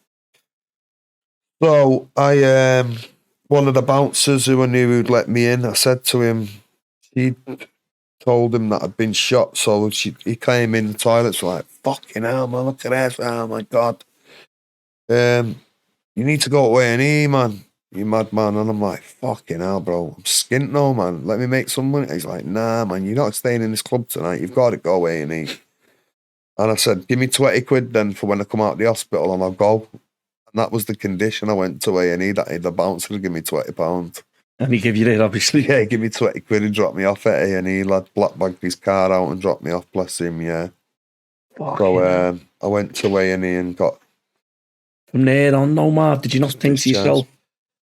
So I, one of the bouncers who I knew who'd let me in, I said to him, he told him that I'd been shot. So he came in the toilets like, fucking hell, man, look at this. Oh my God. You need to go to A&E, man. You madman. And I'm like, fucking hell, bro. I'm skint now, man. Let me make some money. He's like, nah, man, you're not staying in this club tonight. You've got to go A&E. And I said, give me 20 quid then for when I come out of the hospital and I'll go. And that was the condition. I went to A&E that the bouncer would give me £20. And he gave you it, obviously. Yeah, he gave me 20 quid and dropped me off at A&E. Lad black bagged his car out and dropped me off, bless him, yeah. So I went to A&E and got... From there on, no, Marv, did you not think to yourself,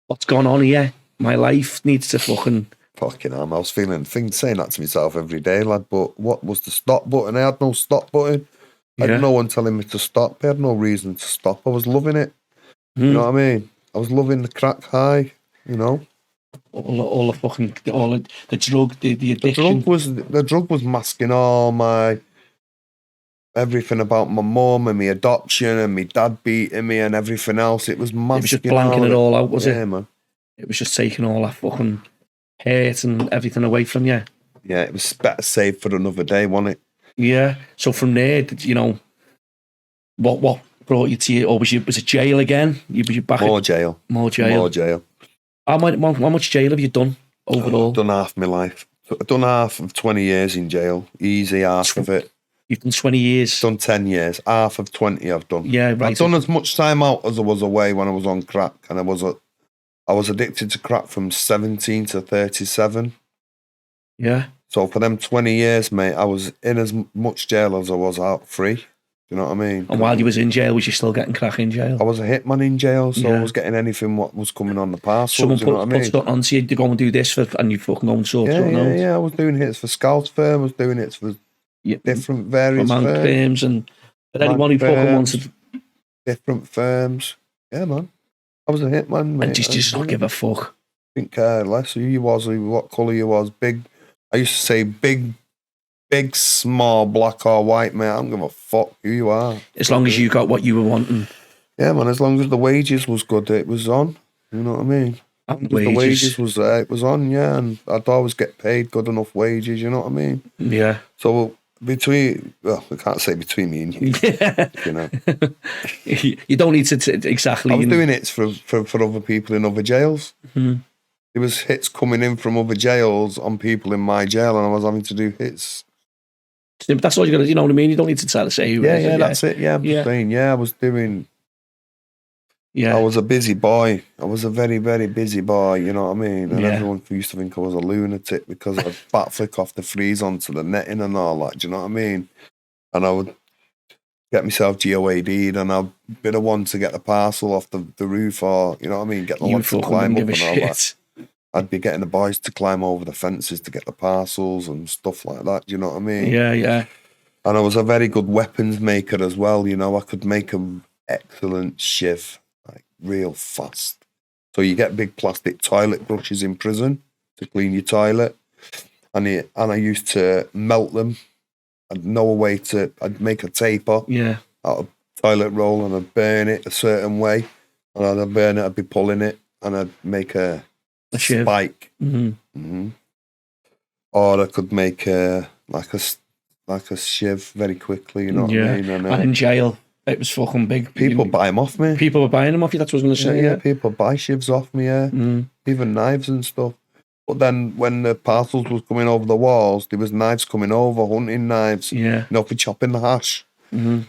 what's going on here? My life needs to fucking hell, I was saying that to myself every day, lad, but what was the stop button? I had no stop button. I had no one telling me to stop. I had no reason to stop. I was loving it. You know what I mean? I was loving the crack high, you know. All the drug, the addiction. The drug was masking all my everything about my mum and my adoption and my dad beating me and everything else. It was masking. It was just blanking it all out, was it? Yeah, man. It was just taking all that fucking hurt and everything away from you. Yeah, it was better saved for another day, wasn't it? Yeah. So from there, did you know what brought you to you, or was it jail again? Was you back? More jail. How much jail have you done overall? I've done half my life. I've done half of 20 years in jail. Easy, half of it. You've done 20 years. Done 10 years. Half of 20 I've done. Yeah, right. I've done as much time out as I was away when I was on crack, and I was addicted to crack from 17 to 37. Yeah. So for them 20 years, mate, I was in as much jail as I was out free. Do you know what I mean? And while you was in jail, was you still getting crack in jail? I was a hitman in jail, so I was getting anything what was coming on the parcel. Someone you know what I mean? put stuff onto you to go and do this for, and you fucking go and sort it out. Yeah, I was doing hits for Scout Firm, I was doing hits for different various firms and anyone who fucking wanted different firms. Yeah, man. I was a hitman, mate. And just not give a fuck. Didn't care less who you was, what colour you was. I used to say big, small, black or white, mate. I don't give a fuck who you are. As long as you got what you were wanting. Yeah, man. As long as the wages was good, it was on. You know what I mean? The wages was there, it was on, yeah. And I'd always get paid good enough wages, you know what I mean? Yeah. So I can't say between me and you. Yeah. You know. You don't need to exactly. I was doing hits for other people in other jails. Mm-hmm. There was hits coming in from other jails on people in my jail, and I was having to do hits. That's all you got to, you know what I mean? You don't need to try to say who. Yeah, that's it. Yeah, I'm just saying. Yeah, I was doing. Yeah, I was a busy boy. I was a very, very busy boy. You know what I mean? And everyone used to think I was a lunatic because I'd bat flick off the freeze onto the netting and all that. Do you know what I mean? And I would get myself GOAD'd, and I'd be the one to get the parcel off the roof, or you know what I mean, get the one to climb up and all that. I'd be getting the boys to climb over the fences to get the parcels and stuff like that. Do you know what I mean? Yeah. And I was a very good weapons maker as well. You know, I could make an excellent shiv, like real fast. So you get big plastic toilet brushes in prison to clean your toilet, and I used to melt them I'd know a way to, I'd make a taper out of toilet roll and I'd burn it a certain way. And I'd burn it, I'd be pulling it, and I'd make a spike. Or I could make like a shiv very quickly, you know what I mean? And in jail, it was fucking big. People buy them off me. People were buying them off you, that's what I was going to say. Yeah, people buy shivs off me, even knives and stuff. But then when the parcels was coming over the walls, there was knives coming over, hunting knives, you know, for chopping the hash.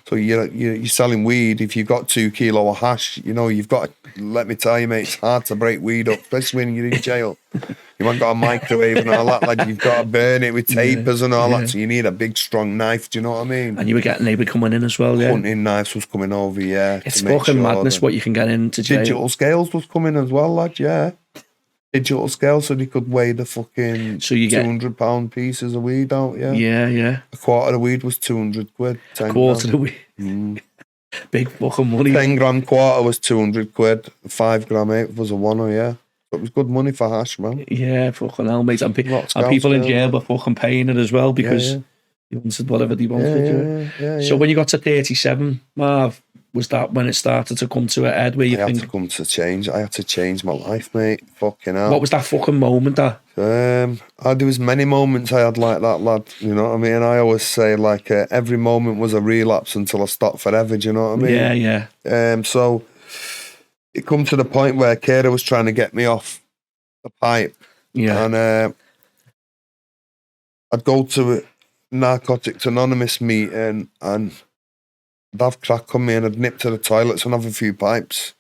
So you're selling weed. If you've got 2 kilo of hash, you know, you've got to, let me tell you, mate, it's hard to break weed up, especially when you're in jail. You haven't got a microwave and all that, like you've got to burn it with tapers and all that, so you need a big strong knife, do you know what I mean? And you were getting, they were coming in as well, Hunting knives was coming over, It's fucking madness what you can get into jail. Digital scales was coming as well, lad, digital scale, so they could weigh the fucking £200 pieces of weed out, A quarter of weed was 200 quid. A quarter of weed? Big fucking money. 10 gram quarter was 200 quid. 5 gram eighth was a one, So it was good money for hash, man. Yeah, fucking hell, mate. And people in jail were fucking paying it as well because they wanted whatever they wanted. So when you got to 37, Marv, was that when it started to come to a head where you think... I had to change my life, mate. Fucking hell. What was that fucking moment that... there was many moments I had like that, lad. You know what I mean? I always say, like, every moment was a relapse until I stopped forever, do you know what I mean? So it come to the point where Kira was trying to get me off the pipe. And I'd go to a Narcotics Anonymous meeting and I'd have crack on me and I'd nip to the toilets and have a few pipes.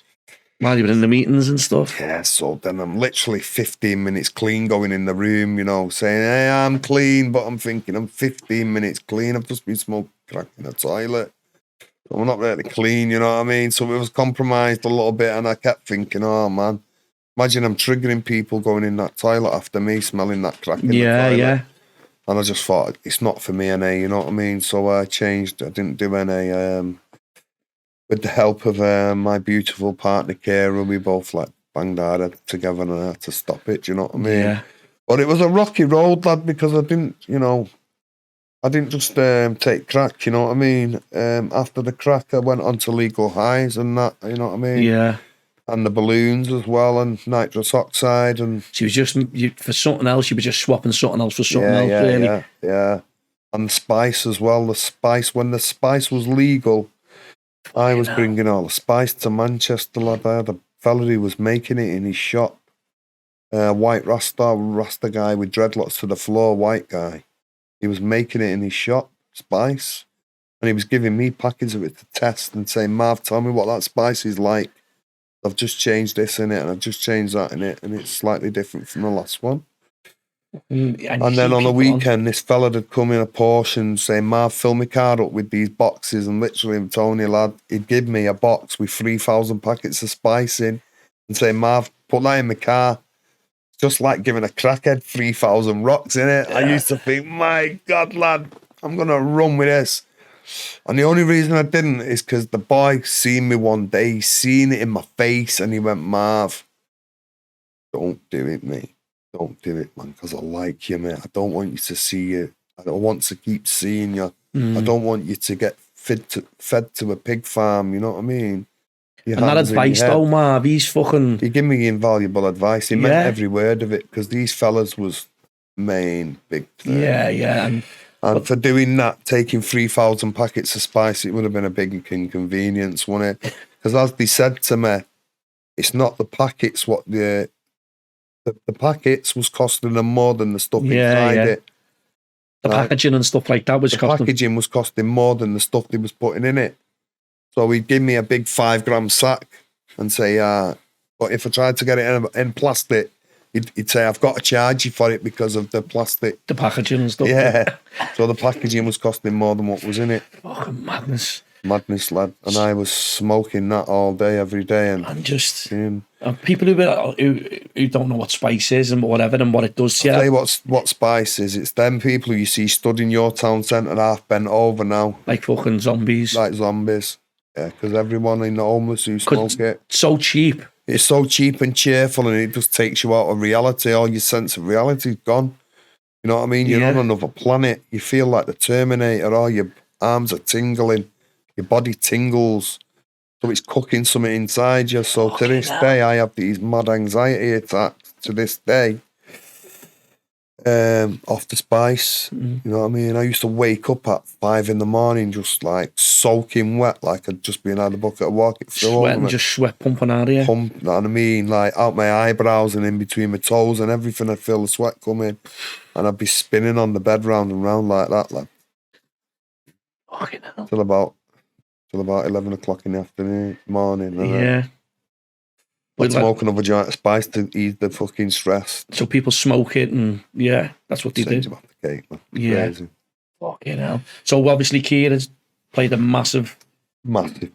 While you were in the meetings and stuff? Yeah, so then I'm literally 15 minutes clean going in the room, you know, saying, hey, I'm clean, but I'm thinking I'm 15 minutes clean. I've just been smoking crack in the toilet. So I'm not really clean, you know what I mean? So it was compromised a little bit and I kept thinking, oh, man, imagine I'm triggering people going in that toilet after me smelling that crack in the toilet. And I just thought, it's not for me, you know what I mean? So I changed. I didn't do any... with the help of my beautiful partner, Kira, we both like banged our head together and I had to stop it, do you know what I mean? But it was a rocky road, lad, because I didn't just take crack, you know what I mean? After the crack, I went on to legal highs and that, you know what I mean? And the balloons as well, and nitrous oxide. And she was just, for something else, you were just swapping something else for something else, really. And the spice as well, when the spice was legal, I was bringing all the spice to Manchester, lad. I had a fella who was making it in his shop. White Rasta guy with dreadlocks to the floor, white guy. He was making it in his shop, spice. And he was giving me packets of it to test and saying, Marv, tell me what that spice is like. I've just changed this in it and I've just changed that in it and it's slightly different from the last one. And then on the weekend, this fella had come in a Porsche and saying, Marv, fill my car up with these boxes. And literally, Tony, lad, he'd give me a box with 3,000 packets of spice in and say, Marv, put that in my car. It's just like giving a crackhead 3,000 rocks in it. I used to think, my God, lad, I'm going to run with this. And the only reason I didn't is because the boy seen me one day, he seen it in my face, and he went, Marv, don't do it, mate. Don't do it, man, because I like you, mate. I don't want you to see you. I don't want to keep seeing you. I don't want you to get fed to a pig farm, you know what I mean? And that advice, though, Marv, he's fucking... He gave me invaluable advice. He meant every word of it, because these fellas was main big thing. And for doing that, taking 3,000 packets of spice, it would have been a big inconvenience, wouldn't it? Because as they said to me, it's not the packets, what the packets was costing them more than the stuff inside it. The packaging and stuff like that was costing... The packaging was costing more than the stuff they was putting in it. So he'd give me a big 5 gram sack and say, but if I tried to get it in plastic, he'd say, I've got to charge you for it because of the plastic. The packaging and stuff. Yeah. So the packaging was costing more than what was in it. Fucking madness. Madness, lad. And I was smoking that all day, every day. And just... people who don't know what spice is and whatever and what it does to you. I'll tell you what spice is. It's them people who you see stood in your town centre half bent over now. Like fucking zombies. Like zombies. Yeah, because everyone in the homeless who smoke it. It's so cheap. It's so cheap and cheerful and it just takes you out of reality. All your sense of reality is gone. You know what I mean? You're on another planet. You feel like the Terminator. All your arms are tingling. Your body tingles. So it's cooking something inside you. So to this day, I have these mad anxiety attacks to this day. Off the spice. You know what I mean? I used to wake up at 5 a.m, just like soaking wet, like I'd just been out of the bucket of water. Sweat pumping out of you. You know what I mean? Like out my eyebrows and in between my toes and everything. I'd feel the sweat coming. And I'd be spinning on the bed round and round like that, like. Fucking hell. Till about 11 o'clock in the morning. But smoking another joint of spice to ease the fucking stress. So people smoke it, and that's what they do. About the cake, man. Yeah. Crazy. Fucking hell. So obviously Kira's played a massive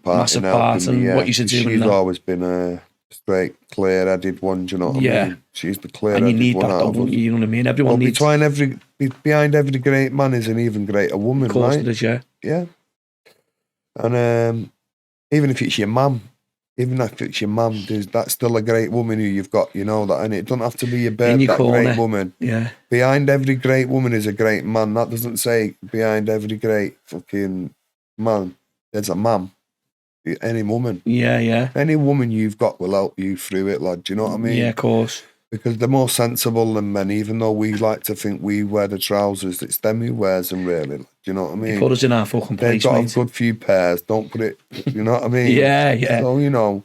part in what you should do. She's always been a straight, clear-headed one, do you know what I mean? She's the clear-headed one. And you need that, don't you? You know what I mean? Everyone needs... Behind every great man is an even greater woman, right? Of course it is, yeah. Yeah. And even if it's your mum, that's still a great woman who you've got, you know that, and it doesn't have to be your bird, that great woman. Yeah. Behind every great woman is a great man. That doesn't say behind every great fucking man there's a man. Any woman. Yeah. Any woman you've got will help you through it, lad. Do you know what I mean? Yeah, of course. Because they're more sensible than men, even though we like to think we wear the trousers, it's them who wears them, really. Do you know what I mean? You put us in our fucking place, They've got a good few pairs, don't put it, you know what I mean? Yeah. So, you know,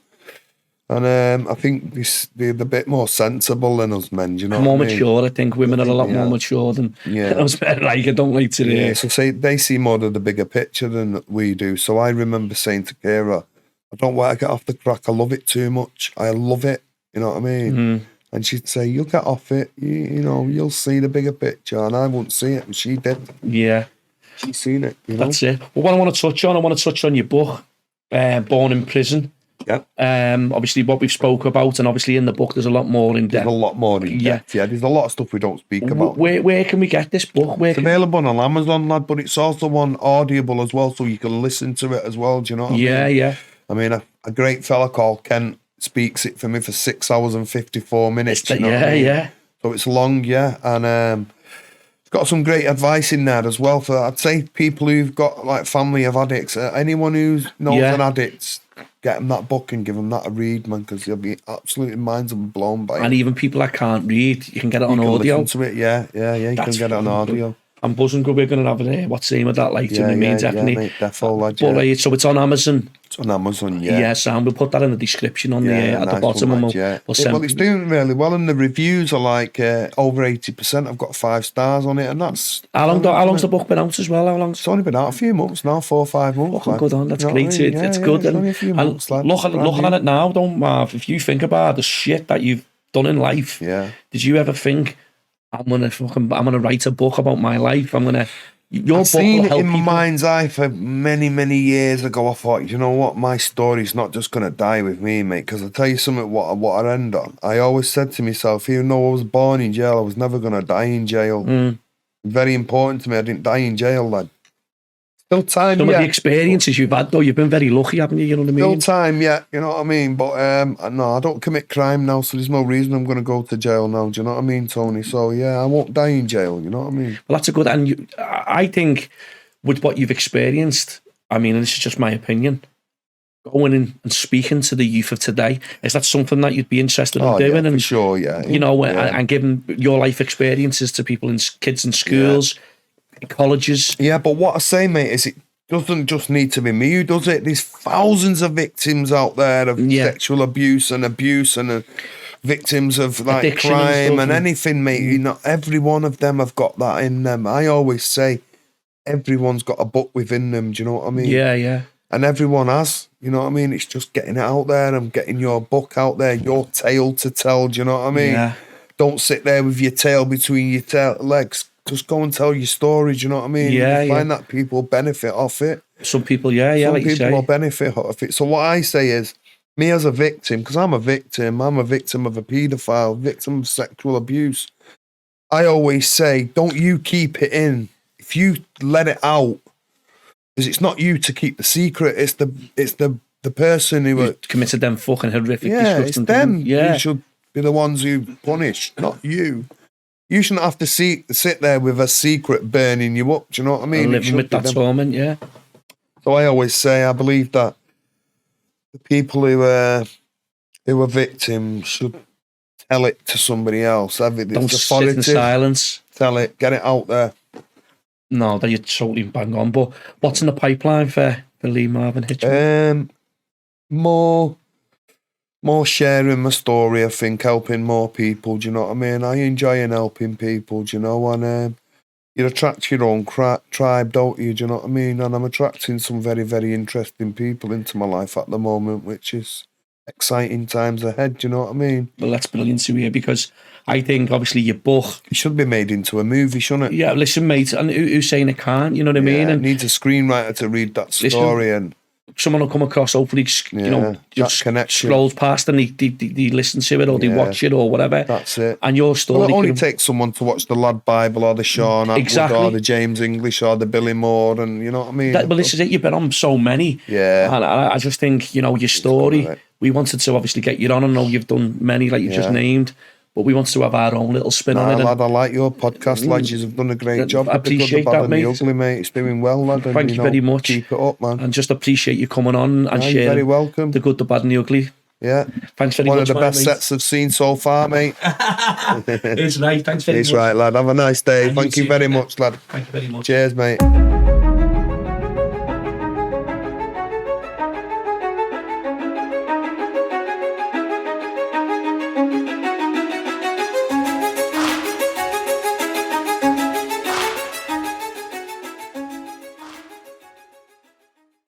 and I think they're a bit more sensible than us men, do you know more what I mean? mature, I think. Women are a lot more mature than us men. Like, I don't like to... Yeah, so they see more of the bigger picture than we do. So I remember saying to Kira, I don't want to get off the crack, I love it too much. I love it, you know what I mean? And she'd say, you'll get off it, you know, you'll see the bigger picture. And I wouldn't see it, and she did. Yeah. She's seen it, you know? That's it. Well, what I want to touch on your book, Born in Prison. Yeah. Obviously, what we've spoke about, and obviously in the book, there's a lot more in depth. There's a lot more in depth, yeah. There's a lot of stuff we don't speak about. Where can we get this book? It's available on Amazon, lad, but it's also on Audible as well, so you can listen to it as well, do you know what I mean? Yeah. I mean, a great fella called Kent speaks it for me for 6 hours and 54 minutes. You know what I mean? Yeah. So it's long, yeah, and it's got some great advice in there as well for, I'd say, people who've got like family of addicts. Anyone who knows an addict, get them that book and give them that a read, man, because you'll be absolutely minds blown by it. And even people that can't read, you can get it on audio. Listen to it, yeah. You can get it on audio. I'm buzzing. We're going to have it. What's the name of that? Like, do you know what I mean? Definitely. Yeah, mate, defo, lad, so it's on Amazon. It's on Amazon, yeah. Yeah, Sam, we'll put that in the description on at the bottom. One, lad, well, it's doing really well, and the reviews are like over 80%. I've got 5 stars on it, and that's... How long's the book been out as well? How long? It's only been out a few months now, 4 or 5 months. Fucking good on, that's great. It's good. It's only a few months, lad. Looking at it now, don't Marv, if you think about the shit that you've done in life, did you ever think, I'm gonna write a book about my life? I've seen it in my mind's eye for many, many years ago. I thought, you know what, my story's not just going to die with me, mate, because I'll tell you something, what I end on. I always said to myself, even though I was born in jail, I was never going to die in jail. Very important to me, I didn't die in jail, lad. Still time, Some of the experiences you've had, though, you've been very lucky, haven't you? You know what I mean? Still time, you know what I mean? But no, I don't commit crime now, so there's no reason I'm going to go to jail now. Do you know what I mean, Tony? So, yeah, I won't die in jail, you know what I mean? Well, that's a good... And I think with what you've experienced, I mean, and this is just my opinion, going in and speaking to the youth of today, is that something that you'd be interested in doing? Yeah, and for sure, yeah. You know, and giving your life experiences to people, kids in schools... colleges. Yeah, but what I say, mate, is it doesn't just need to be me who does it. There's thousands of victims out there of sexual abuse and victims of like addiction crime and anything, mate. You know, every one of them have got that in them. I always say everyone's got a book within them. Do you know what I mean? Yeah. And everyone has. You know what I mean? It's just getting it out there and getting your book out there, your tale to tell. Do you know what I mean? Yeah. Don't sit there with your tail between your legs. Just go and tell your story, do you know what I mean? Yeah, find that people benefit off it. Some people, Some like people will benefit off it. So what I say is, me as a victim, because I'm a victim of a paedophile, victim of sexual abuse. I always say, don't you keep it in. If you let it out, because it's not you to keep the secret, it's the person who committed them fucking horrific. Yeah, it's them. Yeah, who should be the ones who punish, not you. You shouldn't have to sit there with a secret burning you up. Do you know what I mean? And living with that torment, yeah. So I always say, I believe that the people who are victims should tell it to somebody else. Don't sit in silence. Tell it, get it out there. No, that you're totally bang on. But what's in the pipeline for Lee Marvin Hitchman? More sharing my story, I think, helping more people, do you know what I mean? I enjoy helping people, do you know, and you attract your own tribe, don't you, do you know what I mean? And I'm attracting some very, very interesting people into my life at the moment, which is exciting times ahead, do you know what I mean? Well, that's brilliant to hear, because I think, obviously, your book... It should be made into a movie, shouldn't it? Yeah, listen, mate, and who's saying it can't, you know what I mean? It needs a screenwriter to read that story, and... Someone will come across, hopefully, you know, just scrolls past and they listen to it or they watch it or whatever. That's it. And your story... Well, it only takes someone to watch the Lad Bible or the Sean Atwood or the James English or the Billy Moore, and you know what I mean? But this is it, you've been on so many. Yeah. And I just think, you know, your story, we wanted to obviously get you on. I know you've done many, like you just named, but we wanted to have our own little spin on it. Lad, I like your podcast, lads. You've done a great job. I appreciate that, mate. The ugly, mate. It's doing well, lad. Thank you very much. Keep it up, man. And just appreciate you coming on and sharing. You're very welcome. The good, the bad, and the ugly. Yeah. Thanks very much, One of the best sets I've seen so far, mate. It's right. Thanks very much. It's right, lad. Have a nice day. Thank you very much, lad. Thank you very much. Cheers, mate.